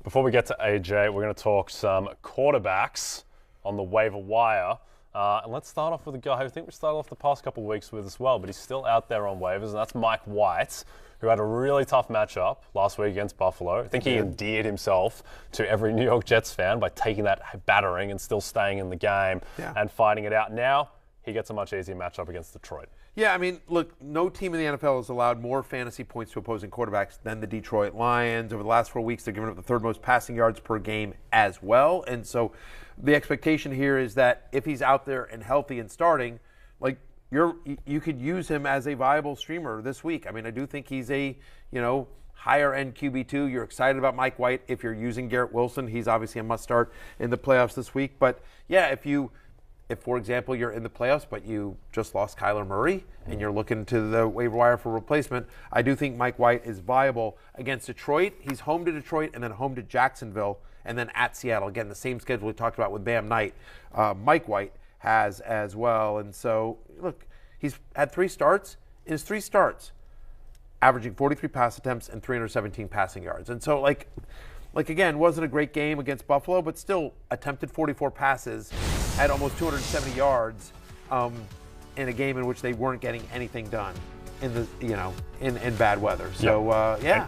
Before we get to AJ, we're going to talk some quarterbacks on the waiver wire. And let's start off with a guy who I think we started off the past couple of weeks with as well, but he's still out there on waivers, and that's Mike White, who had a really tough matchup last week against Buffalo. I think he endeared himself to every New York Jets fan by taking that battering and still staying in the game and fighting it out. Now he gets a much easier matchup against Detroit. Yeah, I mean, look, no team in the NFL has allowed more fantasy points to opposing quarterbacks than the Detroit Lions. Over the last 4 weeks, they're giving up the third most passing yards per game as well. And so the expectation here is that if he's out there and healthy and starting, like you could use him as a viable streamer this week. I mean, I do think he's a, higher end QB2. You're excited about Mike White if you're using Garrett Wilson. He's obviously a must start in the playoffs this week. But yeah, if, for example, you're in the playoffs, but you just lost Kyler Murray and you're looking to the waiver wire for replacement, I do think Mike White is viable against Detroit. He's home to Detroit and then home to Jacksonville and then at Seattle. Again, the same schedule we talked about with Bam Knight. Mike White has as well. And so, look, he's had 3 starts. In his 3 starts, averaging 43 pass attempts and 317 passing yards. And so, like again, wasn't a great game against Buffalo, but still attempted 44 passes, had almost 270 yards in a game in which they weren't getting anything done in bad weather. So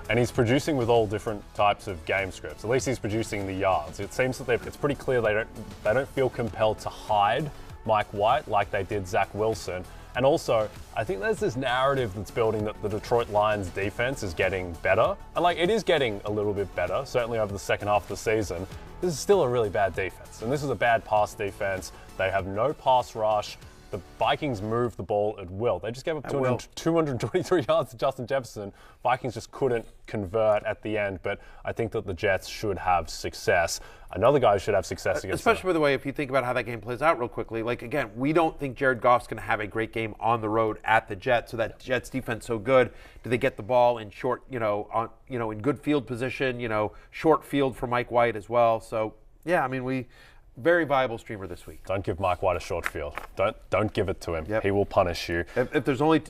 and he's producing with all different types of game scripts. At least he's producing the yards. It seems that it's pretty clear they don't feel compelled to hide Mike White like they did Zach Wilson. And also, I think there's this narrative that's building that the Detroit Lions defense is getting better. And it is getting a little bit better, certainly over the second half of the season. This is still a really bad defense. And this is a bad pass defense. They have no pass rush. The Vikings move the ball at will. They just gave up 223 yards to Justin Jefferson. Vikings just couldn't convert at the end, but I think that the Jets should have success. Another guy who should have success against especially, by the way, if you think about how that game plays out real quickly. Again, we don't think Jared Goff's going to have a great game on the road at the Jets. So that Jets defense so good. Do they get the ball in short, in good field position, short field for Mike White as well? So, yeah, I mean, very viable streamer this week. Don't give Mike White a short field. Don't give it to him. Yep. He will punish you. If there's only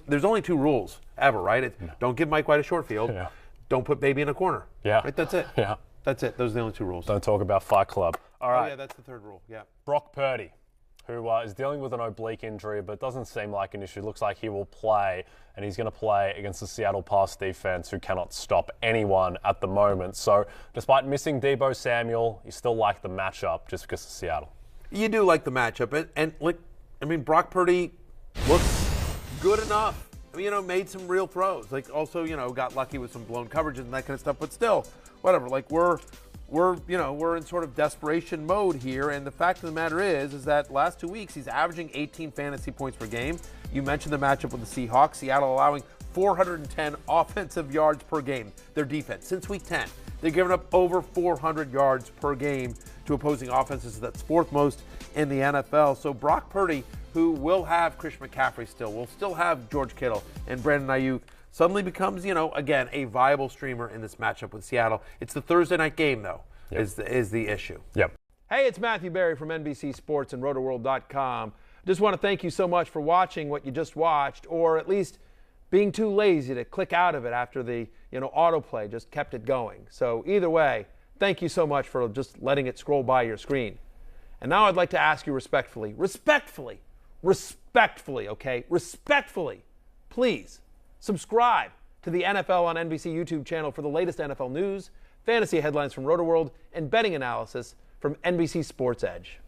2 rules ever, right? Don't give Mike White a short field. Yeah. Don't put baby in a corner. Yeah. Right? That's it. Yeah. That's it. Those are the only 2 rules. Don't talk about Fight Club. All right. Oh, yeah, that's the 3rd rule. Yeah. Brock Purdy, who is dealing with an oblique injury, but doesn't seem like an issue. Looks like he will play, and he's going to play against the Seattle pass defense, who cannot stop anyone at the moment. So, despite missing Deebo Samuel, you still like the matchup just because of Seattle. You do like the matchup, and Brock Purdy looks good enough. Made some real throws. Also, got lucky with some blown coverages and that kind of stuff. But still, whatever. We're in sort of desperation mode here. And the fact of the matter is that last 2 weeks he's averaging 18 fantasy points per game. You mentioned the matchup with the Seahawks. Seattle allowing 410 offensive yards per game. Their defense since week 10. They're giving up over 400 yards per game to opposing offenses. That's 4th most in the NFL. So Brock Purdy, who will have Chris McCaffrey still, will still have George Kittle and Brandon Ayuk, suddenly becomes, again, a viable streamer in this matchup with Seattle. It's the Thursday night game, though, is the issue. Yep. Hey, it's Matthew Berry from NBC Sports and RotoWorld.com. Just want to thank you so much for watching what you just watched, or at least being too lazy to click out of it after the autoplay just kept it going. So either way, thank you so much for just letting it scroll by your screen. And now I'd like to ask you respectfully, please subscribe to the NFL on NBC YouTube channel for the latest NFL news, fantasy headlines from RotoWorld, and betting analysis from NBC Sports Edge.